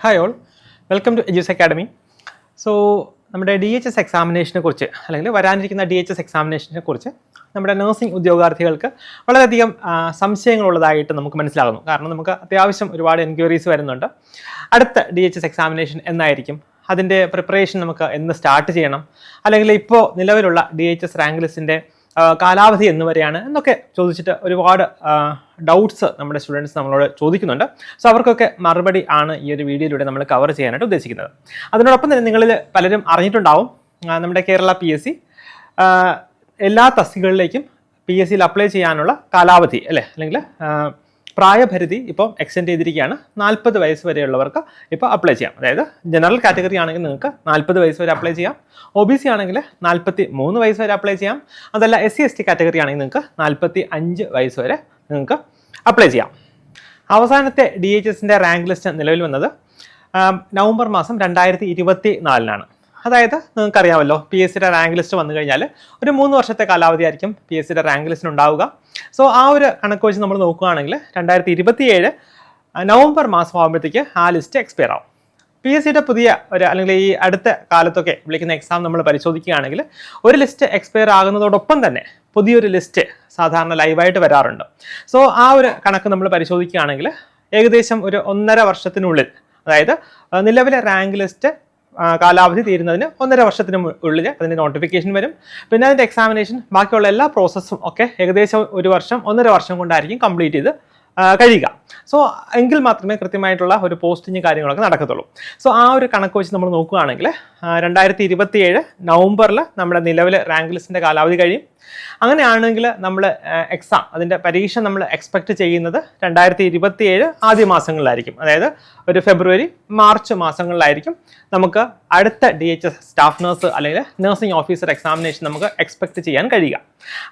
Hi all, welcome to Edus academy. So നമ്മുടെ DHS എക്സാമിനേഷനെ കുറിച്ച് അല്ലെങ്കിൽ വരാനിരിക്കുന്ന DHS എക്സാമിനേഷനെ കുറിച്ച് നമ്മുടെ നഴ്സിംഗ് ഉദ്യോഗാർത്ഥികൾക്ക് വളരെയധികം സംശയങ്ങളുള്ളതായിട്ട് നമുക്ക് മനസ്സിലാകുന്നു. കാരണം നമുക്ക് അത്യാവശ്യം ഒരുപാട് എൻക്വയറീസ് വരുന്നുണ്ട്. അടുത്ത DHS എക്സാമിനേഷൻ എന്നായിരിക്കും, അതിൻ്റെ പ്രിപ്പറേഷൻ നമുക്ക് എന്ന് സ്റ്റാർട്ട് ചെയ്യണം, അല്ലെങ്കിൽ ഇപ്പോൾ നിലവിലുള്ള DHS റാങ്ക് ലിസ്റ്റിൻ്റെ കാലാവധി എന്ന് വരെയാണ് എന്നൊക്കെ ചോദിച്ചിട്ട് ഒരുപാട് ഡൗട്ട്സ് നമ്മുടെ സ്റ്റുഡൻസ് നമ്മളോട് ചോദിക്കുന്നുണ്ട്. സോ അവർക്കൊക്കെ മറുപടി ആണ് ഈ ഒരു വീഡിയോയിലൂടെ നമ്മൾ കവർ ചെയ്യാനായിട്ട് ഉദ്ദേശിക്കുന്നത്. അതിനോടൊപ്പം തന്നെ നിങ്ങളിൽ പലരും അറിഞ്ഞിട്ടുണ്ടാവും, നമ്മുടെ കേരള PSC എല്ലാ തസ്തികകളിലേക്കും PSCയിൽ അപ്ലൈ ചെയ്യാനുള്ള കാലാവധി അല്ലെങ്കിൽ പ്രായപരിധി ഇപ്പോൾ എക്സ്റ്റെൻഡ് ചെയ്തിരിക്കുകയാണ്. 40 വയസ്സ് വരെയുള്ളവർക്ക് ഇപ്പോൾ അപ്ലൈ ചെയ്യാം. അതായത് ജനറൽ കാറ്റഗറി ആണെങ്കിൽ നിങ്ങൾക്ക് 40 വയസ്സ് വരെ അപ്ലൈ ചെയ്യാം. OBC ആണെങ്കിൽ 43 വയസ്സ് വരെ അപ്ലൈ ചെയ്യാം. അതല്ല SC/ST കാറ്റഗറി ആണെങ്കിൽ നിങ്ങൾക്ക് 45 വയസ്സ് വരെ നിങ്ങൾക്ക് അപ്ലൈ ചെയ്യാം. അവസാനത്തെ DHSൻ്റെ റാങ്ക് ലിസ്റ്റ് നിലവിൽ വന്നത് നവംബർ മാസം 2024 അതായത് നിങ്ങൾക്കറിയാമല്ലോ, PSCയുടെ റാങ്ക് ലിസ്റ്റ് വന്നു കഴിഞ്ഞാൽ ഒരു 3 വർഷത്തെ കാലാവധി ആയിരിക്കും PSCയുടെ റാങ്ക് ലിസ്റ്റിന് ഉണ്ടാവുക. സോ ആ ഒരു കണക്ക് വെച്ച് നമ്മൾ നോക്കുകയാണെങ്കിൽ 2027 നവംബർ മാസം ആകുമ്പോഴത്തേക്ക് ആ ലിസ്റ്റ് എക്സ്പയർ ആവും. PSCയുടെ പുതിയ അല്ലെങ്കിൽ ഈ അടുത്ത കാലത്തൊക്കെ വിളിക്കുന്ന എക്സാം നമ്മൾ പരിശോധിക്കുകയാണെങ്കിൽ ഒരു ലിസ്റ്റ് എക്സ്പയർ ആകുന്നതോടൊപ്പം തന്നെ പുതിയൊരു ലിസ്റ്റ് സാധാരണ ലൈവായിട്ട് വരാറുണ്ട്. സോ ആ ഒരു കണക്ക് നമ്മൾ പരിശോധിക്കുകയാണെങ്കിൽ ഏകദേശം ഒരു 1.5 വർഷത്തിനുള്ളിൽ, അതായത് നിലവിലെ റാങ്ക് ലിസ്റ്റ് കാലാവധി തീരുന്നതിന് 1.5 വർഷത്തിന് ഉള്ളിൽ അതിൻ്റെ നോട്ടിഫിക്കേഷൻ വരും. പിന്നെ അതിൻ്റെ എക്സാമിനേഷൻ, ബാക്കിയുള്ള എല്ലാ പ്രോസസ്സും ഒക്കെ ഏകദേശം 1 വർഷം 1.5 വർഷം കൊണ്ടായിരിക്കും കംപ്ലീറ്റ് ചെയ്ത് കഴിയുക. സോ എങ്കിൽ മാത്രമേ കൃത്യമായിട്ടുള്ള ഒരു പോസ്റ്റിങ് കാര്യങ്ങളൊക്കെ നടക്കത്തുള്ളൂ. സോ ആ ഒരു കണക്ക് വെച്ച് നമ്മൾ നോക്കുകയാണെങ്കിൽ 2027 നവംബറിൽ നമ്മുടെ നിലവിലെ റാങ്ക് ലിസ്റ്റിൻ്റെ കാലാവധി കഴിയും. അങ്ങനെയാണെങ്കിൽ നമ്മൾ എക്സാം, അതിൻ്റെ പരീക്ഷ നമ്മൾ എക്സ്പെക്റ്റ് ചെയ്യുന്നത് 2027 ആദ്യ മാസങ്ങളിലായിരിക്കും. അതായത് ഒരു ഫെബ്രുവരി മാർച്ച് മാസങ്ങളിലായിരിക്കും നമുക്ക് അടുത്ത DHS സ്റ്റാഫ് നഴ്സ് അല്ലെങ്കിൽ നഴ്സിംഗ് ഓഫീസർ എക്സാമിനേഷൻ നമുക്ക് എക്സ്പെക്ട് ചെയ്യാൻ കഴിയുക.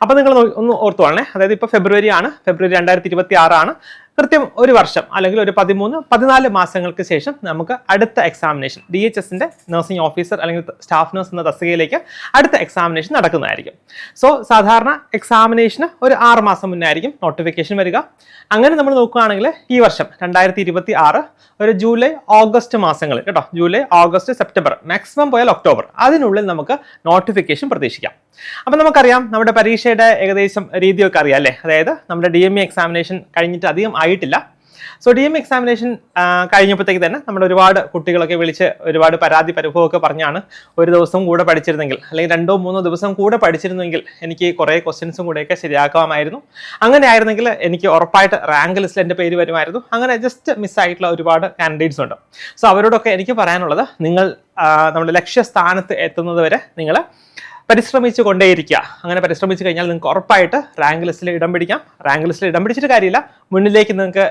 അപ്പോൾ നിങ്ങൾ ഒന്ന് ഓർത്തുവാണേ, അതായത് ഇപ്പോൾ ഫെബ്രുവരി 2026 കൃത്യം 1 വർഷം അല്ലെങ്കിൽ ഒരു 13-14 മാസങ്ങൾക്ക് ശേഷം നമുക്ക് അടുത്ത എക്സാമിനേഷൻ DHSൻ്റെ നഴ്സിംഗ് ഓഫീസർ അല്ലെങ്കിൽ സ്റ്റാഫ് നഴ്സ് എന്ന തസ്തികയിലേക്ക് അടുത്ത എക്സാമിനേഷൻ നടക്കുന്നതായിരിക്കും. സോ സാധാരണ എക്സാമിനേഷന് ഒരു 6 മാസം മുന്നേ ആയിരിക്കും നോട്ടിഫിക്കേഷൻ വരിക. അങ്ങനെ നമ്മൾ നോക്കുകയാണെങ്കിൽ ഈ വർഷം 2026 ഒരു ജൂലൈ ഓഗസ്റ്റ് മാസങ്ങളിൽ കേട്ടോ, ജൂലൈ ഓഗസ്റ്റ് സെപ്റ്റംബർ മാക്സിമം പോയാൽ ഒക്ടോബർ, അതിനുള്ളിൽ നമുക്ക് നോട്ടിഫിക്കേഷൻ പ്രതീക്ഷിക്കാം. അപ്പം നമുക്കറിയാം നമ്മുടെ പരീക്ഷയുടെ ഏകദേശം രീതിയൊക്കെ അറിയാം അല്ലേ. അതായത് നമ്മുടെ DME എക്സാമിനേഷൻ കഴിഞ്ഞിട്ട് അധികം ആയിട്ടില്ല. സോ DME എക്സാമിനേഷൻ കഴിഞ്ഞപ്പോഴത്തേക്ക് തന്നെ നമ്മുടെ ഒരുപാട് കുട്ടികളൊക്കെ വിളിച്ച് ഒരുപാട് പരാതി പരിഭവമൊക്കെ പറഞ്ഞാണ്, ഒരു ദിവസം കൂടെ പഠിച്ചിരുന്നെങ്കിൽ അല്ലെങ്കിൽ 2-3 ദിവസം കൂടെ പഠിച്ചിരുന്നെങ്കിൽ എനിക്ക് കുറേ ക്വസ്റ്റ്യൻസും കൂടെയൊക്കെ ശരിയാക്കാമായിരുന്നു, അങ്ങനെ ആയിരുന്നെങ്കിൽ എനിക്ക് ഉറപ്പായിട്ട് റാങ്ക് ലിസ്റ്റിൽ എൻ്റെ പേര് വരുമായിരുന്നു. അങ്ങനെ ജസ്റ്റ് മിസ്സായിട്ടുള്ള ഒരുപാട് കാൻഡിഡേറ്റ്സ് ഉണ്ട്. സോ അവരോടൊക്കെ എനിക്ക് പറയാനുള്ളത്, നിങ്ങൾ നമ്മുടെ ലക്ഷ്യസ്ഥാനത്ത് എത്തുന്നത് വരെ നിങ്ങൾ പരിശ്രമിച്ചു കൊണ്ടേയിരിക്കുക. അങ്ങനെ പരിശ്രമിച്ചു കഴിഞ്ഞാൽ നിങ്ങൾക്ക് ഉറപ്പായിട്ട് റാങ്ക് ലിസ്റ്റിൽ ഇടം പിടിക്കാം. റാങ്ക് ലിസ്റ്റിൽ ഇടം പിടിച്ചിട്ട് കാര്യമില്ല, മുന്നിലേക്ക് നിങ്ങൾക്ക്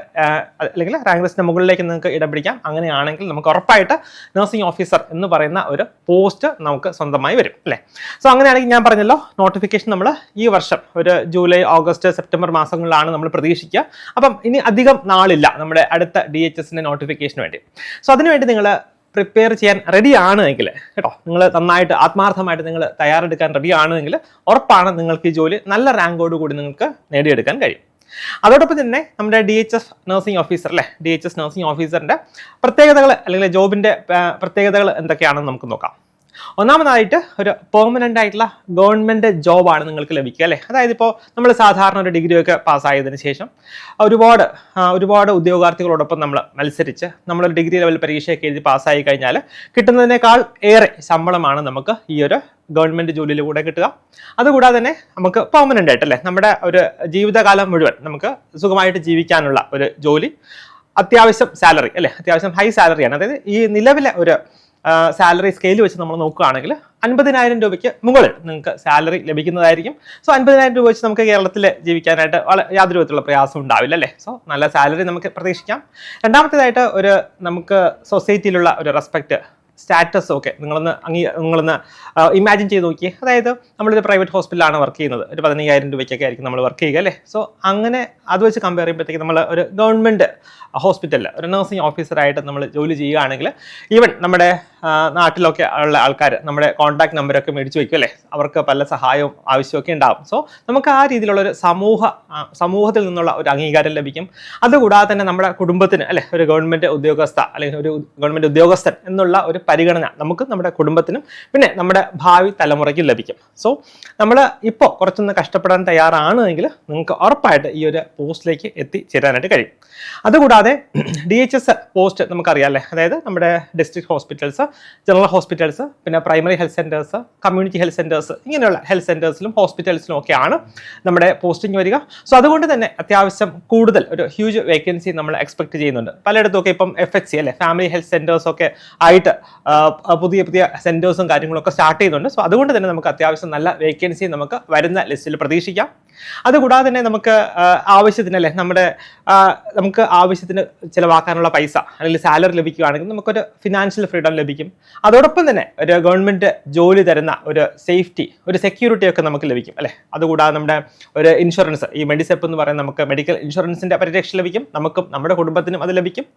അല്ലെങ്കിൽ റാങ്ക് ലിസ്റ്റിൻ്റെ മുകളിലേക്ക് നിങ്ങൾക്ക് ഇടം പിടിക്കാം. അങ്ങനെയാണെങ്കിൽ നമുക്ക് ഉറപ്പായിട്ട് നഴ്സിംഗ് ഓഫീസർ എന്ന് പറയുന്ന ഒരു പോസ്റ്റ് നമുക്ക് സ്വന്തമായി വരും അല്ലേ. സോ അങ്ങനെയാണെങ്കിൽ ഞാൻ പറഞ്ഞല്ലോ, നോട്ടിഫിക്കേഷൻ നമ്മൾ ഈ വർഷം ഒരു ജൂലൈ ഓഗസ്റ്റ് സെപ്റ്റംബർ മാസങ്ങളിലാണ് നമ്മൾ പ്രതീക്ഷിക്കുക. അപ്പം ഇനി അധികം നാളില്ല നമ്മുടെ അടുത്ത DHSൻ്റെ നോട്ടിഫിക്കേഷന് വേണ്ടി. സോ അതിനുവേണ്ടി നിങ്ങൾ പ്രിപ്പയർ ചെയ്യാൻ റെഡി ആണെങ്കിൽ കേട്ടോ, നിങ്ങൾ നന്നായിട്ട് ആത്മാർത്ഥമായിട്ട് നിങ്ങൾ തയ്യാറെടുക്കാൻ റെഡി ആണെങ്കിൽ ഉറപ്പാണ് നിങ്ങൾക്ക് ഈ ജോലി നല്ല റാങ്കോട് കൂടി നിങ്ങൾക്ക് നേടിയെടുക്കാൻ കഴിയും. അതോടൊപ്പം തന്നെ നമ്മുടെ DHS nursing officer DHS nursing ഓഫീസറിൻ്റെ പ്രത്യേകതകൾ അല്ലെങ്കിൽ ജോബിൻ്റെ പ്രത്യേകതകൾ എന്തൊക്കെയാണെന്ന് നമുക്ക് നോക്കാം. ഒന്നാമതായിട്ട് ഒരു പെർമനൻ്റ് ആയിട്ടുള്ള ഗവൺമെൻറ് ജോബാണ് നിങ്ങൾക്ക് ലഭിക്കുക അല്ലേ. അതായത് ഇപ്പോൾ നമ്മൾ സാധാരണ ഒരു ഡിഗ്രിയൊക്കെ പാസ്സായതിനു ശേഷം ഒരുപാട് ഉദ്യോഗാർത്ഥികളോടൊപ്പം നമ്മൾ മത്സരിച്ച് നമ്മളൊരു ഡിഗ്രി ലെവൽ പരീക്ഷയൊക്കെ എഴുതി പാസ്സായി കഴിഞ്ഞാൽ കിട്ടുന്നതിനേക്കാൾ ഏറെ ശമ്പളമാണ് നമുക്ക് ഈ ഒരു ഗവൺമെൻറ് ജോലിയിലൂടെ കിട്ടുക. അതുകൂടാതെ തന്നെ നമുക്ക് പെർമനൻ്റ് ആയിട്ടല്ലേ നമ്മുടെ ഒരു ജീവിതകാലം മുഴുവൻ നമുക്ക് സുഖമായിട്ട് ജീവിക്കാനുള്ള ഒരു ജോലി, അത്യാവശ്യം സാലറി അത്യാവശ്യം ഹൈ സാലറിയാണ്. അതായത് ഈ നിലവിലെ ഒരു സാലറി സ്കെയിൽ വെച്ച് നമ്മൾ നോക്കുകയാണെങ്കിൽ 50,000 രൂപയ്ക്ക് മുകളിൽ നിങ്ങൾക്ക് സാലറി ലഭിക്കുന്നതായിരിക്കും. സോ 50,000 രൂപ വെച്ച് നമുക്ക് കേരളത്തിൽ ജീവിക്കാനായിട്ട് യാതൊരു വിധത്തിലുള്ള പ്രയാസം ഉണ്ടാവില്ല അല്ലേ. സോ നല്ല സാലറി നമുക്ക് പ്രതീക്ഷിക്കാം. രണ്ടാമത്തേതായിട്ട് നമുക്ക് സൊസൈറ്റിയിലുള്ള ഒരു റെസ്പെക്റ്റ് സ്റ്റാറ്റസും ഒക്കെ നിങ്ങളൊന്ന് ഇമാജിൻ ചെയ്ത് നോക്കിയേ. അതായത് നമ്മളൊരു പ്രൈവറ്റ് ഹോസ്പിറ്റലാണ് വർക്ക് ചെയ്യുന്നത്, ഒരു 15,000 രൂപയ്ക്കൊക്കെ ആയിരിക്കും നമ്മൾ വർക്ക് ചെയ്യുക അല്ലേ. സോ അങ്ങനെ അത് വെച്ച് കമ്പയർ ചെയ്യുമ്പോഴത്തേക്ക് നമ്മൾ ഒരു ഗവൺമെൻറ് ഹോസ്പിറ്റലിൽ ഒരു നഴ്സിംഗ് ഓഫീസറായിട്ട് നമ്മൾ ജോലി ചെയ്യുകയാണെങ്കിൽ ഈവൻ നമ്മുടെ നാട്ടിലൊക്കെ ഉള്ള ആൾക്കാർ നമ്മുടെ കോൺടാക്ട് നമ്പരൊക്കെ മേടിച്ച് വയ്ക്കും അല്ലേ, അവർക്ക് പല സഹായവും ആവശ്യമൊക്കെ ഉണ്ടാകും. സോ നമുക്ക് ആ രീതിയിലുള്ളൊരു സമൂഹത്തിൽ നിന്നുള്ള ഒരു അംഗീകാരം ലഭിക്കും. അതുകൂടാതെ തന്നെ നമ്മുടെ കുടുംബത്തിന് അല്ലെ, ഒരു ഗവൺമെൻറ് ഉദ്യോഗസ്ഥ അല്ലെങ്കിൽ ഒരു ഗവൺമെൻറ് ഉദ്യോഗസ്ഥൻ എന്നുള്ള ഒരു പരിഗണന നമുക്ക് നമ്മുടെ കുടുംബത്തിനും പിന്നെ നമ്മുടെ ഭാവി തലമുറയ്ക്കും ലഭിക്കും. സോ നമ്മൾ ഇപ്പോൾ കുറച്ചൊന്ന് കഷ്ടപ്പെടാൻ തയ്യാറാണ് എങ്കിൽ നിങ്ങൾക്ക് ഉറപ്പായിട്ട് ഈ ഒരു പോസ്റ്റിലേക്ക് എത്തിച്ചേരാനായിട്ട് കഴിയും. അതുകൂടാതെ DHS പോസ്റ്റ് നമുക്കറിയാം അല്ലേ, അതായത് നമ്മുടെ ഡിസ്ട്രിക്ട് ഹോസ്പിറ്റൽസ്, ജനറൽ ഹോസ്പിറ്റൽസ്, പിന്നെ primary health centres, community health centres, ഇങ്ങനെയുള്ള ഹെൽത്ത് സെൻറ്റേഴ്സിലും ഹോസ്പിറ്റൽസിലും ഒക്കെയാണ് നമ്മുടെ പോസ്റ്റിംഗ് വരിക. സോ അതുകൊണ്ട് തന്നെ അത്യാവശ്യം കൂടുതൽ ഒരു ഹ്യൂജ് വേക്കൻസി നമ്മൾ എക്സ്പെക്ട് ചെയ്യുന്നുണ്ട്. പലയിടത്തുമൊക്കെ ഇപ്പം FHC അല്ലെ, ഫാമിലി ഹെൽത്ത് സെൻറ്റേഴ്സ് ഒക്കെ ആയിട്ട് പുതിയ സെൻറ്റേഴ്സും കാര്യങ്ങളൊക്കെ സ്റ്റാർട്ട് ചെയ്യുന്നുണ്ട്. സോ അതുകൊണ്ട് തന്നെ നമുക്ക് അത്യാവശ്യം നല്ല വേക്കൻസി നമുക്ക് വരുന്ന ലിസ്റ്റിൽ പ്രതീക്ഷിക്കാം. അതുകൂടാതെ തന്നെ നമുക്ക് ആവശ്യത്തിനല്ലേ നമുക്ക് ആവശ്യത്തിന് ചിലവാക്കാനുള്ള പൈസ അല്ലെങ്കിൽ സാലറി ലഭിക്കുകയാണെങ്കിൽ നമുക്കൊരു ഫിനാൻഷ്യൽ ഫ്രീഡം ലഭിക്കും. അതോടൊപ്പം തന്നെ ഒരു ഗവൺമെൻറ് ജോലി തരുന്ന ഒരു സേഫ്റ്റി, ഒരു സെക്യൂരിറ്റി ഒക്കെ നമുക്ക് ലഭിക്കും അല്ലേ. അതുകൂടാതെ നമ്മുടെ ഒരു ഇൻഷുറൻസ്, ഈ മെഡിസെപ്പ് എന്ന് പറയുന്നത് നമുക്ക് മെഡിക്കൽ ഇൻഷുറൻസിൻ്റെ പരിരക്ഷ ലഭിക്കും, നമുക്കും നമ്മുടെ കുടുംബത്തിനും അത് ലഭിക്കും.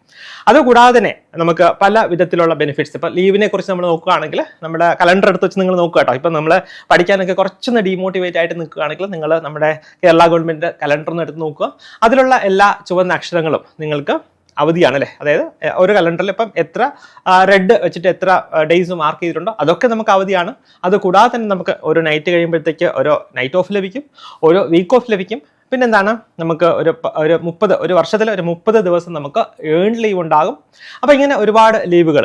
അതുകൂടാതെ തന്നെ നമുക്ക് പല വിധത്തിലുള്ള ബെനിഫിറ്റ്സ്, ഇപ്പോൾ ലീവിനെ കുറിച്ച് നമ്മൾ നോക്കുകയാണെങ്കിൽ നമ്മുടെ കലണ്ടർ എടുത്ത് വെച്ച് നിങ്ങൾ നോക്കുക കേട്ടോ. ഇപ്പം നമ്മൾ പഠിക്കാനൊക്കെ കുറച്ചൊന്ന് ഡീമോട്ടിവേറ്റ് ആയിട്ട് നിൽക്കുകയാണെങ്കിൽ നിങ്ങൾ നമ്മുടെ കേരള ഗവൺമെൻറ് കലണ്ടറൊന്ന് എടുത്ത് നോക്കുക. അതിലുള്ള എല്ലാ ചുവന്ന അക്ഷരങ്ങളും നിങ്ങൾക്ക് അവധിയാണ് അല്ലേ. അതായത് ഒരു കലണ്ടറിൽ ഇപ്പം എത്ര റെഡ് വെച്ചിട്ട് എത്ര ഡേയ്സ് മാർക്ക് ചെയ്തിട്ടുണ്ടോ അതൊക്കെ നമുക്ക് അവധിയാണ്. അത് കൂടാതെ തന്നെ നമുക്ക് ഒരു നൈറ്റ് കഴിയുമ്പോഴത്തേക്ക് ഒരു നൈറ്റ് ഓഫ് ലഭിക്കും, ഒരു വീക്ക് ഓഫ് ലഭിക്കും. പിന്നെന്താണ്, നമുക്ക് ഒരു വർഷത്തിൽ ഒരു 30 ദിവസം നമുക്ക് ഏൺ ലീവ് ഉണ്ടാകും. അപ്പോൾ ഇങ്ങനെ ഒരുപാട് ലീവുകൾ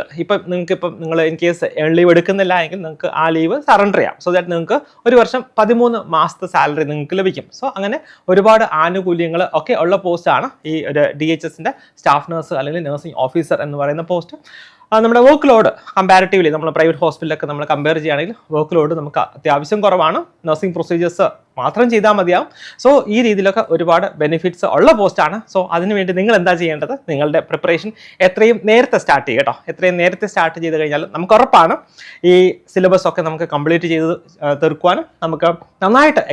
നിങ്ങൾ ഇൻ കേസ് ഏൺ ലീവ് എടുക്കുന്നില്ല എങ്കിൽ നിങ്ങൾക്ക് ആ ലീവ് സറണ്ടർ ചെയ്യാം. സോ ദാറ്റ് നിങ്ങൾക്ക് ഒരു വർഷം 13 മാസത്തെ സാലറി നിങ്ങൾക്ക് ലഭിക്കും. സോ അങ്ങനെ ഒരുപാട് ആനുകൂല്യങ്ങൾ ഒക്കെ ഉള്ള പോസ്റ്റാണ് ഈ ഒരു DHSന്റെ സ്റ്റാഫ് നഴ്സ് അല്ലെങ്കിൽ നഴ്സിംഗ് ഓഫീസർ എന്ന് പറയുന്ന പോസ്റ്റ്. നമ്മുടെ വർക്ക് ലോഡ് കമ്പാരിറ്റീവ്ലി നമ്മൾ പ്രൈവറ്റ് ഹോസ്പിറ്റലൊക്കെ നമ്മൾ കമ്പയർ ചെയ്യുകയാണെങ്കിൽ വർക്ക് ലോഡ് നമുക്ക് അത്യാവശ്യം കുറവാണ്. നഴ്സിംഗ് പ്രൊസീജിയേഴ്സ് മാത്രം ചെയ്താൽ മതിയാവും. സോ ഈ രീതിയിലൊക്കെ ഒരുപാട് ബെനിഫിറ്റ്സ് ഉള്ള പോസ്റ്റാണ്. സോ അതിനുവേണ്ടി നിങ്ങൾ എന്താ ചെയ്യേണ്ടത്, നിങ്ങളുടെ പ്രിപ്പറേഷൻ എത്രയും നേരത്തെ സ്റ്റാർട്ട് ചെയ്യുക കേട്ടോ. എത്രയും നേരത്തെ സ്റ്റാർട്ട് ചെയ്ത് കഴിഞ്ഞാൽ നമുക്ക് ഉറപ്പാണ് ഈ സിലബസ് ഒക്കെ നമുക്ക് കംപ്ലീറ്റ് ചെയ്ത് തീർക്കുവാനും നമുക്ക് നന്നായിട്ട്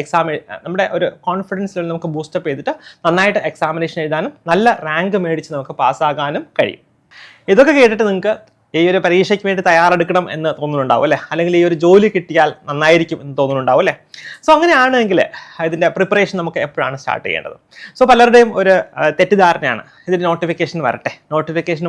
നമ്മുടെ ഒരു കോൺഫിഡൻസിൽ നമുക്ക് ബൂസ്റ്റപ്പ് ചെയ്തിട്ട് നന്നായിട്ട് എക്സാമിനേഷൻ എഴുതാനും നല്ല റാങ്ക് മേടിച്ച് നമുക്ക് പാസ്സാകാനും കഴിയും. ഇതൊക്കെ കേട്ടിട്ട് നിങ്ങൾക്ക് ഈ ഒരു പരീക്ഷയ്ക്ക് വേണ്ടി തയ്യാറെടുക്കണം എന്ന് തോന്നുന്നുണ്ടാവും അല്ലേ, അല്ലെങ്കിൽ ഈ ഒരു ജോലി കിട്ടിയാൽ നന്നായിരിക്കും എന്ന് തോന്നുന്നുണ്ടാവും അല്ലേ. സോ അങ്ങനെയാണെങ്കിൽ ഇതിൻ്റെ പ്രിപ്പറേഷൻ നമുക്ക് എപ്പോഴാണ് സ്റ്റാർട്ട് ചെയ്യേണ്ടത്? സോ പലരുടെയും ഒരു തെറ്റിദ്ധാരണയാണ് ഇതിന് നോട്ടിഫിക്കേഷൻ വരട്ടെ, നോട്ടിഫിക്കേഷൻ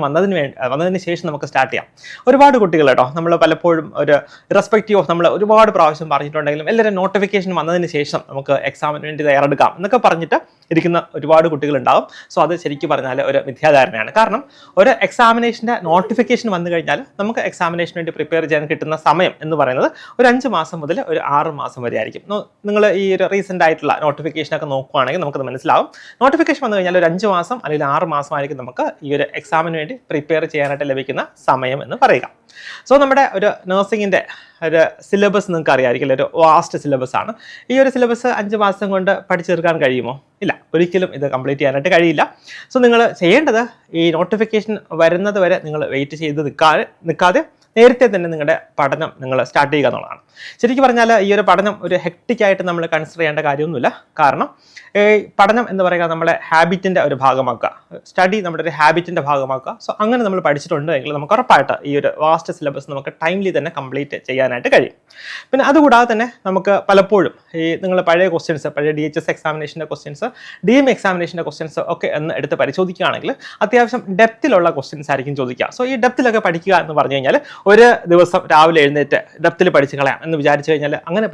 വന്നതിന് ശേഷം നമുക്ക് സ്റ്റാർട്ട് ചെയ്യാം. ഒരുപാട് കുട്ടികൾ കേട്ടോ, നമ്മൾ പലപ്പോഴും ഒരു ഇറസ്പെക്റ്റീവ് ഓഫ് നമ്മൾ ഒരുപാട് പ്രാവശ്യം പറഞ്ഞിട്ടുണ്ടെങ്കിലും എല്ലാവരും നോട്ടിഫിക്കേഷൻ വന്നതിന് ശേഷം നമുക്ക് എക്സാമിന് വേണ്ടി തയ്യാറെടുക്കാം എന്നൊക്കെ പറഞ്ഞിട്ട് ഇരിക്കുന്ന ഒരുപാട് കുട്ടികളുണ്ടാവും. സോ അത് ശരിക്കും പറഞ്ഞാൽ ഒരു മിഥ്യാധാരണയാണ്. കാരണം ഒരു എക്സാമിനേഷൻ്റെ നോട്ടിഫിക്കേഷൻ വന്നു കഴിഞ്ഞാൽ നമുക്ക് എക്സാമിനേഷന് വേണ്ടി പ്രിപ്പയർ ചെയ്യാൻ കിട്ടുന്ന സമയം എന്ന് പറയുന്നത് ഒരു 5 മാസം മുതൽ ഒരു 6 മാസം വരെ ആയിരിക്കും. നിങ്ങൾ ഈ ഒരു റീസെൻ്റ് ആയിട്ടുള്ള നോട്ടിഫിക്കേഷനൊക്കെ നോക്കുകയാണെങ്കിൽ നമുക്കത് മനസ്സിലാവും. നോട്ടിഫിക്കേഷൻ വന്നു കഴിഞ്ഞാൽ ഒരു 5 മാസം അല്ലെങ്കിൽ 6 മാസമായിരിക്കും നമുക്ക് ഈ ഒരു എക്സാമിന് വേണ്ടി പ്രിപ്പയർ ചെയ്യാനായിട്ട് ലഭിക്കുന്ന സമയം എന്ന് പറയുക. സോ നമ്മുടെ ഒരു നഴ്സിംഗിൻ്റെ ഒരു സിലബസ് നിങ്ങൾക്ക് അറിയാമായിരിക്കില്ല, ഒരു വാസ്റ്റ് സിലബസ് ആണ്. ഈ ഒരു സിലബസ് 5 മാസം കൊണ്ട് പഠിച്ചെടുക്കാൻ കഴിയുമോ? ഇല്ല, ഒരിക്കലും ഇത് കംപ്ലീറ്റ് ചെയ്യാനായിട്ട് കഴിയില്ല. സോ നിങ്ങൾ ചെയ്യേണ്ടത് ഈ നോട്ടിഫിക്കേഷൻ വരുന്നത് വരെ നിങ്ങൾ വെയിറ്റ് ചെയ്ത് നിൽക്കാതെ നേരത്തെ തന്നെ നിങ്ങളുടെ പഠനം നിങ്ങൾ സ്റ്റാർട്ട് ചെയ്യുക എന്നുള്ളതാണ്. ശരിക്കും പറഞ്ഞാൽ ഈ ഒരു പഠനം ഒരു ഹെക്ടിക്കായിട്ട് നമ്മൾ കൺസിഡർ ചെയ്യേണ്ട കാര്യമൊന്നുമില്ല. കാരണം പഠനം എന്ന് പറയുക നമ്മുടെ ഹാബിറ്റിൻ്റെ ഒരു ഭാഗമാക്കുക, സ്റ്റഡി നമ്മുടെ ഒരു ഹാബിറ്റിൻ്റെ ഭാഗമാക്കുക. സോ അങ്ങനെ നമ്മൾ പഠിച്ചിട്ടുണ്ടെങ്കിൽ നമുക്ക് ഉറപ്പായിട്ട് ഈ ഒരു വാസ്റ്റ് സിലബസ് നമുക്ക് ടൈംലി തന്നെ കംപ്ലീറ്റ് ചെയ്യാനായിട്ട് കഴിയും. പിന്നെ അതുകൂടാതെ തന്നെ നമുക്ക് പലപ്പോഴും ഈ നിങ്ങൾ പഴയ DHS എക്സാമിനേഷൻ്റെ ക്വസ്റ്റ്യൻസ്, DM എക്സാമിനേഷൻ്റെ ക്വസ്റ്റ്യൻസ് ഒക്കെ ഒന്ന് എടുത്ത് പരിശോധിക്കുകയാണെങ്കിൽ അത്യാവശ്യം ഡെപ്തിലുള്ള ക്വസ്റ്റ്യൻസ് ആയിരിക്കും ചോദിക്കുക. സോ ഈ ഡെപ്തിലൊക്കെ പഠിക്കുക എന്ന് പറഞ്ഞു കഴിഞ്ഞാൽ ഒരു ദിവസം രാവിലെ എഴുന്നേറ്റ് ഡെപ്തിൽ പഠിച്ച് കളയാം എന്ന് വിചാരിച്ചു കഴിഞ്ഞാൽ അങ്ങനെ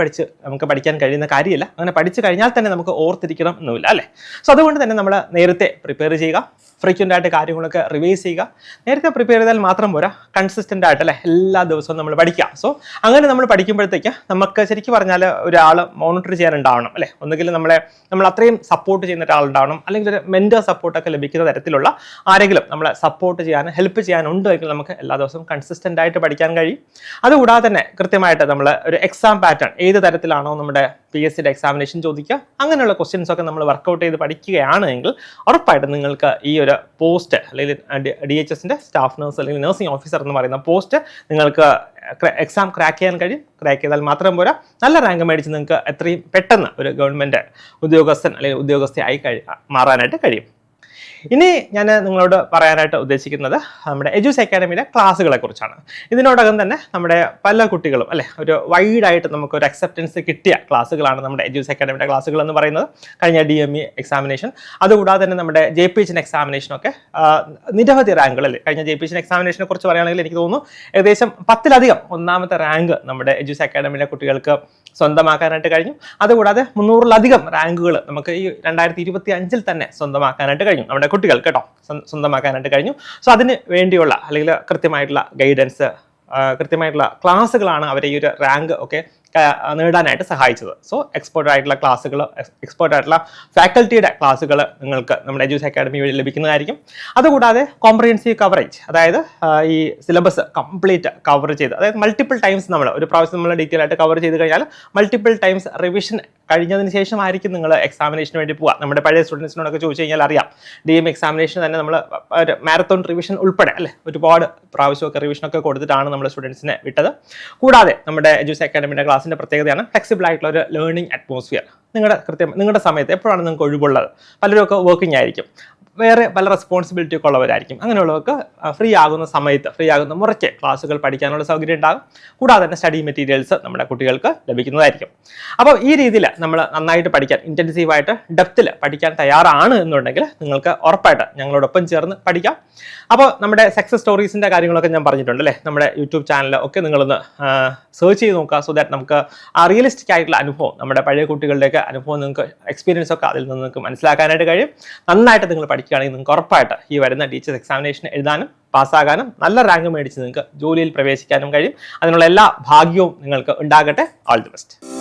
നമുക്ക് പഠിക്കാൻ കഴിയുന്ന കാര്യമില്ല. അങ്ങനെ പഠിച്ചു കഴിഞ്ഞാൽ തന്നെ നമുക്ക് ഓർത്തിരിക്കണം എന്നുമില്ല അല്ലേ. സോ അതുകൊണ്ട് തന്നെ നമ്മൾ നേരത്തെ പ്രിപ്പയർ ചെയ്യുക, ഫ്രീക്വൻ്റ് ആയിട്ട് കാര്യങ്ങളൊക്കെ റിവൈസ് ചെയ്യുക. നേരത്തെ പ്രിപ്പയർ ചെയ്താൽ മാത്രം പോരാ, കൺസിസ്റ്റൻ്റ് ആയിട്ട് അല്ലേ എല്ലാ ദിവസവും നമ്മൾ പഠിക്കുക. സോ അങ്ങനെ നമ്മൾ പഠിക്കുമ്പോഴത്തേക്ക് നമുക്ക് ശരിക്കും പറഞ്ഞാൽ ഒരാൾ മോണിറ്റർ ചെയ്യാനുണ്ടാവണം അല്ലേ. ഒന്നുകിൽ നമ്മൾ അത്രയും സപ്പോർട്ട് ചെയ്യുന്ന ഒരാളുണ്ടാവണം, അല്ലെങ്കിൽ ഒരു മെൻറ്റർ സപ്പോർട്ടൊക്കെ ലഭിക്കുന്ന തരത്തിലുള്ള ആരെങ്കിലും നമ്മളെ സപ്പോർട്ട് ചെയ്യാൻ ഹെൽപ്പ് ചെയ്യാനുണ്ട് എങ്കിൽ നമുക്ക് എല്ലാ ദിവസവും കൺസിസ്റ്റൻ്റ് ആയിട്ട് നന്നായിട്ട് പഠിക്കാൻ കഴിയും. അതുകൂടാതെ തന്നെ കൃത്യമായിട്ട് നമ്മൾ ഒരു എക്സാം പാറ്റേൺ ഏത് തരത്തിലാണോ നമ്മുടെ PSCയുടെ എക്സാമിനേഷൻ ചോദിക്കുക അങ്ങനെയുള്ള ക്വസ്റ്റ്യൻസ് ഒക്കെ നമ്മൾ വർക്കൗട്ട് ചെയ്ത് പഠിക്കുകയാണെങ്കിൽ ഉറപ്പായിട്ടും നിങ്ങൾക്ക് ഈ ഒരു പോസ്റ്റ് അല്ലെങ്കിൽ DHSന്റെ സ്റ്റാഫ് നഴ്സ് അല്ലെങ്കിൽ നഴ്സിംഗ് ഓഫീസർ എന്ന് പറയുന്ന പോസ്റ്റ് നിങ്ങൾക്ക് എക്സാം ക്രാക്ക് ചെയ്യാൻ കഴിയും. ക്രാക്ക് ചെയ്താൽ മാത്രം പോരാ, നല്ല റാങ്ക് മേടിച്ച് നിങ്ങൾക്ക് എത്രയും പെട്ടെന്ന് ഒരു ഗവൺമെൻറ് ഉദ്യോഗസ്ഥൻ അല്ലെങ്കിൽ ഉദ്യോഗസ്ഥയായി മാറാനായിട്ട് കഴിയും. ഇനി ഞാൻ നിങ്ങളോട് പറയാനായിട്ട് ഉദ്ദേശിക്കുന്നത് നമ്മുടെ എജ്യൂസ് അക്കാഡമിയുടെ ക്ലാസ്സുകളെ കുറിച്ചാണ്. ഇതിനോടകം തന്നെ നമ്മുടെ പല കുട്ടികളും അല്ലെ ഒരു വൈഡായിട്ട് നമുക്കൊരു അക്സെപ്റ്റൻസ് കിട്ടിയ ക്ലാസ്സുകളാണ് നമ്മുടെ എജ്യൂസ് അക്കാഡമിയുടെ ക്ലാസ്സുകൾ എന്ന് പറയുന്നത്. കഴിഞ്ഞ DME എക്സാമിനേഷൻ, അതുകൂടാതെ തന്നെ നമ്മുടെ JPHN എക്സാമിനേഷനൊക്കെ നിരവധി റാങ്കുകൾ അല്ലേ. കഴിഞ്ഞ JPHN എക്സാമിനേഷനെ കുറിച്ച് പറയുകയാണെങ്കിൽ എനിക്ക് തോന്നുന്നു ഏകദേശം 10-ലധികം ഒന്നാമത്തെ റാങ്ക് നമ്മുടെ എജ്യൂസ് അക്കാഡമിയുടെ കുട്ടികൾക്ക് സ്വന്തമാക്കാനായിട്ട് കഴിഞ്ഞു. അതുകൂടാതെ 300-ലധികം റാങ്കുകൾ നമുക്ക് ഈ 2025 തന്നെ സ്വന്തമാക്കാനായിട്ട് കഴിഞ്ഞു, നമ്മുടെ കുട്ടികൾ കേട്ടോ സ്വന്തമാക്കാനായിട്ട് കഴിഞ്ഞു. സോ അതിന് വേണ്ടിയുള്ള അല്ലെങ്കിൽ കൃത്യമായിട്ടുള്ള ഗൈഡൻസ്, കൃത്യമായിട്ടുള്ള ക്ലാസ്സുകളാണ് അവരെ ഈ ഒരു റാങ്ക് ഒക്കെ നേടാനായിട്ട് സഹായിച്ചത്. സോ എക്സ്പേർട്ട് ആയിട്ടുള്ള ക്ലാസ്സുകൾ, എക്സ്പേർട്ട് ആയിട്ടുള്ള ഫാക്കൽറ്റിയുടെ ക്ലാസ്സുകൾ നിങ്ങൾക്ക് നമ്മുടെ എജ്യൂസ് അക്കാഡമി വഴി ലഭിക്കുന്നതായിരിക്കും. അതുകൂടാതെ കോംപ്രിഹെൻസീവ് കവറേജ്, അതായത് ഈ സിലബസ് കംപ്ലീറ്റ് കവർ ചെയ്ത്, അതായത് മൾട്ടിപ്പിൾ ടൈംസ് നമ്മൾ ഒരു പ്രാവശ്യം നമ്മൾ ഡീറ്റെയിൽ ആയിട്ട് കവർ ചെയ്ത് കഴിഞ്ഞാൽ മൾട്ടിപ്പിൾ ടൈംസ് റിവിഷൻ കഴിഞ്ഞതിന് ശേഷമായിരിക്കും നിങ്ങൾ എക്സാമിനേഷന് വേണ്ടി പോവുക. നമ്മുടെ പഴയ സ്റ്റുഡൻസിനോടൊക്കെ ചോദിച്ചു കഴിഞ്ഞാൽ അറിയാം, DME എക്സാമിനേഷൻ തന്നെ നമ്മൾ ഒരു മാരത്തോൺ റിവിഷൻ ഉൾപ്പെടെ അല്ലേ ഒരുപാട് പ്രാവശ്യമൊക്കെ റിവിഷനൊക്കെ കൊടുത്തിട്ടാണ് നമ്മൾ സ്റ്റുഡൻസിനെ വിട്ടത്. കൂടാതെ നമ്മുടെ എജ്യൂസ് അക്കാഡമിയുടെ ക്ലാസ്സിൻ്റെ പ്രത്യേകതയാണ് ഫ്ലെക്സിബിൾ ആയിട്ടുള്ള ഒരു ലേണിംഗ് അറ്റ്മോസ്ഫിയർ. നിങ്ങളുടെ സമയത്ത് എപ്പോഴാണ് നിങ്ങൾക്ക് ഒഴിവുള്ളത്, പലരും ഒക്കെ വർക്കിംഗ് ആയിരിക്കും, വേറെ പല റെസ്പോൺസിബിലിറ്റി ഒക്കെ ഉള്ളവരായിരിക്കും. അങ്ങനെയുള്ളവർക്ക് ഫ്രീ ആകുന്ന സമയത്ത് ഫ്രീ ആകുന്ന മുറയ്ക്ക് ക്ലാസ്സുകൾ പഠിക്കാനുള്ള സൗകര്യം ഉണ്ടാകും. കൂടാതെ തന്നെ സ്റ്റഡി മെറ്റീരിയൽസ് നമ്മുടെ കുട്ടികൾക്ക് ലഭിക്കുന്നതായിരിക്കും. അപ്പോൾ ഈ രീതിയിൽ നമ്മൾ നന്നായിട്ട് പഠിക്കാൻ, ഇൻറ്റൻസീവായിട്ട് ഡെപ്തിൽ പഠിക്കാൻ തയ്യാറാണ് എന്നുണ്ടെങ്കിൽ നിങ്ങൾക്ക് ഉറപ്പായിട്ട് ഞങ്ങളോടൊപ്പം ചേർന്ന് പഠിക്കാം. അപ്പോൾ നമ്മുടെ സക്സസ് സ്റ്റോറീസിൻ്റെ കാര്യങ്ങളൊക്കെ ഞാൻ പറഞ്ഞിട്ടുണ്ട് അല്ലേ. നമ്മുടെ യൂട്യൂബ് ചാനൽ ഒക്കെ നിങ്ങളൊന്ന് സെർച്ച് ചെയ്ത് നോക്കുക. സോ ദാറ്റ് നമുക്ക് ആ റിയലിസ്റ്റിക് ആയിട്ടുള്ള അനുഭവം, നമ്മുടെ പഴയ കുട്ടികളുടെയൊക്കെ അനുഭവം, നിങ്ങൾക്ക് എക്സ്പീരിയൻസ് ഒക്കെ അതിൽ നിന്ന് നിങ്ങൾക്ക് മനസ്സിലാക്കാനായിട്ട് കഴിയും. നന്നായിട്ട് നിങ്ങൾ പഠിക്കുകയാണെങ്കിൽ നിങ്ങൾക്ക് ഉറപ്പായിട്ട് ഈ വരുന്ന DHS എക്സാമിനേഷൻ എഴുതാനും പാസ്സാകാനും നല്ല റാങ്ക് മേടിച്ച് നിങ്ങൾക്ക് ജോലിയിൽ പ്രവേശിക്കാനും കഴിയും. അതിനുള്ള എല്ലാ ഭാഗ്യവും നിങ്ങൾക്ക് ഉണ്ടാകട്ടെ. All the best.